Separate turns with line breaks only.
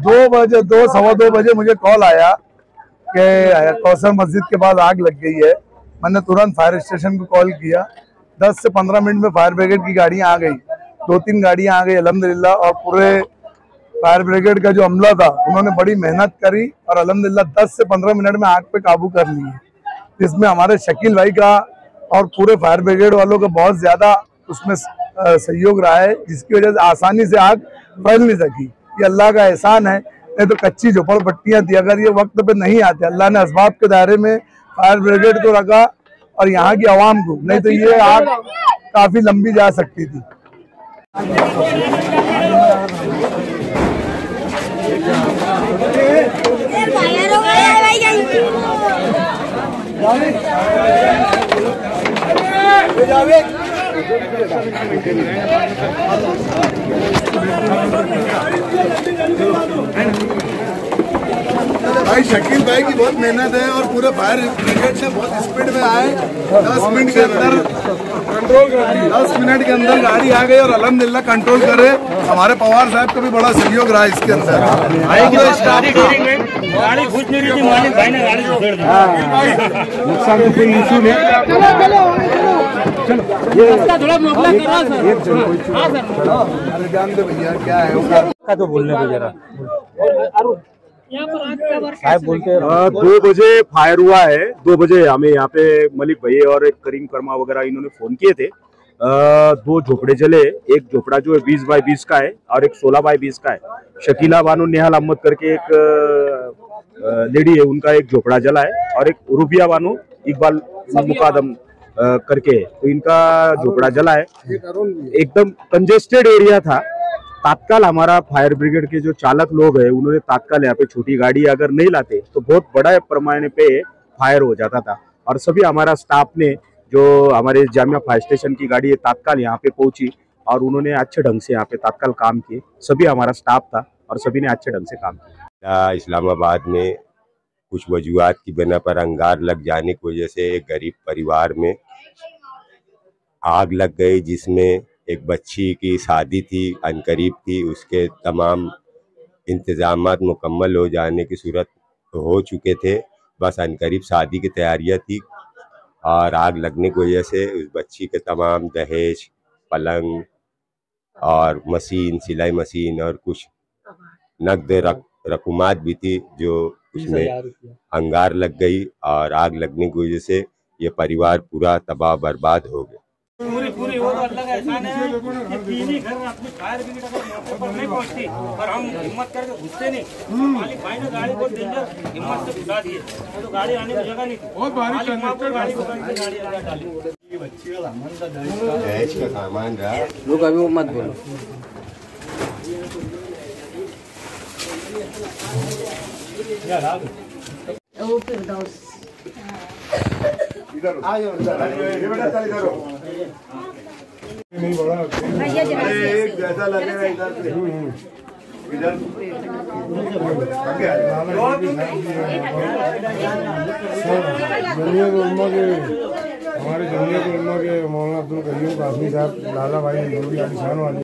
2 सवा 2 बजे मुझे कॉल आया कि कौसर मस्जिद के पास आग लग गई है। मैंने तुरंत फायर स्टेशन को कॉल किया। 10 से 15 मिनट में फायर ब्रिगेड की गाड़ियां आ गई, 2-3 गाड़ियां आ गई अल्हम्दुलिल्लाह। और पूरे फायर ब्रिगेड का जो अमला था उन्होंने बड़ी मेहनत करी और अल्हम्दुलिल्लाह 10 से 15 मिनट में आग पे काबू कर ली है, जिसमें हमारे शकील भाई का और पूरे फायर ब्रिगेड वालों का बहुत ज्यादा उसमें सहयोग रहा है, जिसकी वजह से आसानी से आग फैल नहीं सकी। ये अल्लाह का एहसान है, नहीं तो कच्ची झोपड़पट्टियां थी। अगर ये वक्त पे नहीं आते, अल्लाह ने असबाब के दायरे में फायर ब्रिगेड को रखा और यहाँ की आवाम को, नहीं तो ये आग काफी लंबी जा सकती थी। भाई शकील भाई की बहुत मेहनत है और पूरे फायर ब्रिगेड से बहुत स्पीड में आए। 10 मिनट के अंदर कंट्रोल कर दी। 10 मिनट के अंदर गाड़ी आ गई और अल्हम्दुलिल्लाह कंट्रोल करे। हमारे पवार साहब का भी बड़ा सहयोग रहा इसके अंदर।
गाड़ी घुस नहीं रही थी, मालिक भाई ने गाड़ी छोड़ दी।
नुकसान तो कोई इशू नहीं।
चलो थोड़ा मुकाबला करा सर। हाँ सर,
अरे जान दे भैया क्या है
का तो बोलने को जरा
साहब बोलते हैं।
2 बजे फायर हुआ है। 2 बजे हमें यहाँ पे मलिक भाई और एक करीम कर्मा वगैरह इन्होंने फोन किए थे। 2 झोपड़े जले। एक झोपड़ा जो है 20 बाई 20 का है और एक 16 बाई 20 का है। शकीला बानो नेहाल अहमद करके एक लेडी है, उनका एक झोपड़ा जला है और एक रूबिया बानो इकबाल मुकादम करके, तो इनका झोपड़ा जला है। एकदम कंजेस्टेड एरिया था। तात्काल हमारा फायर ब्रिगेड के जो चालक लोग हैं उन्होंने तात्काल यहाँ पे छोटी गाड़ी अगर नहीं लाते तो बहुत बड़ा पैमाने पे फायर हो जाता था। और सभी हमारा स्टाफ ने, जो हमारे जामिया फायर स्टेशन की गाड़ी है, तात्काल यहाँ पे पहुंची और उन्होंने अच्छे ढंग से यहाँ पे तात्काल काम किए। सभी हमारा स्टाफ था और सभी ने अच्छे ढंग से काम किया।
इस्लामाबाद में कुछ वजूहात की बिना पर अंगार लग जाने की वजह से एक गरीब परिवार में आग लग गई, जिसमें एक बच्ची की शादी थी, अनकरीब थी। उसके तमाम इंतजामात मुकम्मल हो जाने की सूरत हो चुके थे, बस अनकरीब शादी की तैयारियां थी। और आग लगने की वजह से उस बच्ची के तमाम दहेज, पलंग और मशीन, सिलाई मशीन और कुछ नकद रकूमात भी थी, जो उसमें अंगार लग गई। और आग लगने की वजह से ये परिवार पूरा तबाह बर्बाद हो गया।
पूरी वो अल्लाह का एहसान है कि 3 ही घर अपनी फायर ब्रिगेड अगर मौके पर नहीं पहुंचती और हम हिम्मत करके घुसते नहीं, मालिक भाई ने गाड़ी को डेंजर हिम्मत से घुसा दिए, तो गाड़ी आने की जगह नहीं थी। बहुत भारी गाड़ी को गाड़ी अंदर डाली। बच्ची का सामान था,
दहेज का सामान रहा।
लोग अभी वो मत बोलो।
इधर आ जाओ, ये बेटा चल इधर हो। नहीं बड़ा एक जैसा लगेगा इधर से इधर हमारे जमीयत उलमा के मौलाना अब्दुल करीम कासमी साहब, लाला भाई, निशान वाले